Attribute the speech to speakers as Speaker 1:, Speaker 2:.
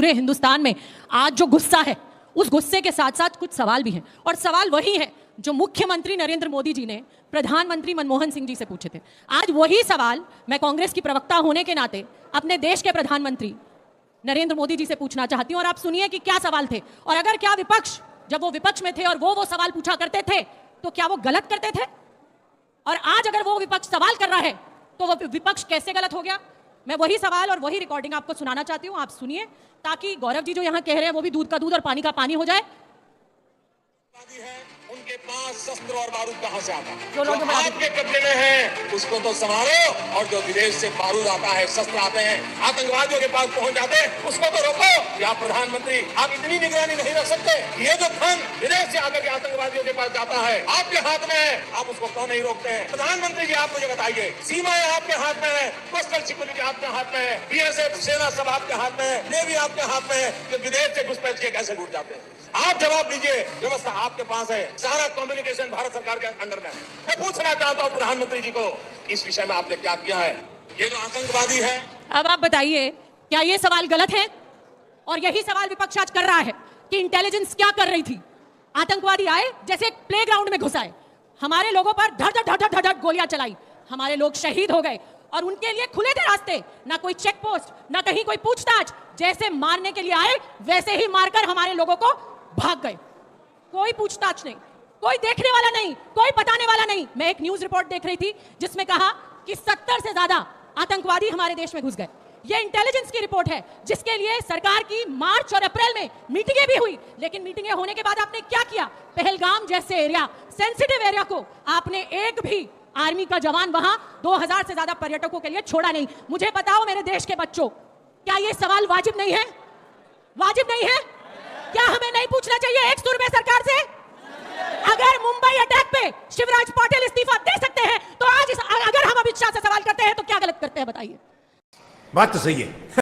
Speaker 1: पूरे हिंदुस्तान में आज जो गुस्सा है, उस गुस्से के साथ साथ कुछ सवाल भी हैं। और सवाल वही है जो मुख्यमंत्री नरेंद्र मोदी जी ने प्रधानमंत्री मनमोहन सिंह जी से पूछे थे। आज वही सवाल मैं कांग्रेस की प्रवक्ता होने के नाते अपने देश के प्रधानमंत्री नरेंद्र मोदी जी से पूछना चाहती हूं। और आप सुनिए कि क्या सवाल थे, और अगर क्या विपक्ष, जब वो विपक्ष में थे और वो सवाल पूछा करते थे, तो क्या वो गलत करते थे? और आज अगर वो विपक्ष सवाल कर रहा है तो वो विपक्ष कैसे गलत हो गया? मैं वही सवाल और वही रिकॉर्डिंग आपको सुनाना चाहती हूं, आप सुनिए, ताकि गौरव जी जो यहां कह रहे हैं वो भी दूध का दूध और पानी का पानी हो जाए।
Speaker 2: उनके पास शस्त्र और बारूद कहां से आता है? जो आपके कब्जे में है उसको तो संभालो, और जो विदेश से बारूद आता है, शस्त्र आते हैं, आतंकवादियों के पास पहुंच जाते हैं, उसको तो रोको। या प्रधानमंत्री, आप इतनी निगरानी नहीं रख सकते? ये जो धन विदेश से आकर के आतंकवादियों के पास जाता है, आपके हाथ में है, आप उसको क्यों नहीं रोकते हैं? प्रधानमंत्री जी, आप मुझे बताइए, सीमाएं आपके हाथ में है, कोस्टल सिक्योरिटी आपके हाथ में है, बीएसएफ सेना सब आपके हाथ में है, नेवी आपके हाथ में है, कि विदेश से घुसपैठ के कैसे घुस जाते हैं? आप जवाब दीजिए। व्यवस्था आपके पास है, सारा कम्युनिकेशन भारत सरकार के अंडर में है। मैं पूछना चाहता हूं प्रधानमंत्री जी को, इस विषय में आपने क्या किया है? ये जो आतंकवादी है, अब
Speaker 1: आप बताइए, क्या ये सवाल गलत है? और यही सवाल विपक्ष आज कर रहा है कि इंटेलिजेंस क्या कर रही थी? आतंकवादी आए, जैसे प्लेग्राउंड में घुस आए, हमारे लोगों पर धड़ धड़ धड़ धड़ गोलियां चलाई, हमारे लोग शहीद हो गए, और उनके लिए खुले थे रास्ते, ना कोई चेक पोस्ट, ना कहीं कोई पूछताछ। जैसे मारने के लिए आए वैसे ही मारकर हमारे लोगों को भाग गए। कोई पूछताछ नहीं, कोई देखने वाला नहीं, कोई बताने वाला नहीं। मैं एक न्यूज रिपोर्ट देख रही थी जिसमें कहा कि 70 से ज्यादा आतंकवादी हमारे देश में घुस गए। ये इंटेलिजेंस की रिपोर्ट है, जिसके लिए सरकार की मार्च और अप्रैल में मीटिंगें भी हुई। लेकिन मीटिंगें होने के बाद आपने क्या किया? पहलगाम जैसे एरिया, सेंसिटिव एरिया को आपने एक भी आर्मी का जवान वहां 2000 से ज्यादा पर्यटकों के लिए छोड़ा नहीं। मुझे बताओ मेरे देश के बच्चों, क्या ये सवाल वाजिब नहीं है? वाजिब नहीं है? क्या हमें नहीं पूछना चाहिए 100 रुपए सरकार से? अगर मुंबई अटैक पे शिवराज पाटिल इस्तीफा दे सकते हैं, तो आज अगर हम अमित शाह से सवाल करते हैं तो क्या गलत करते हैं? बताइए।
Speaker 3: बात तो सही है।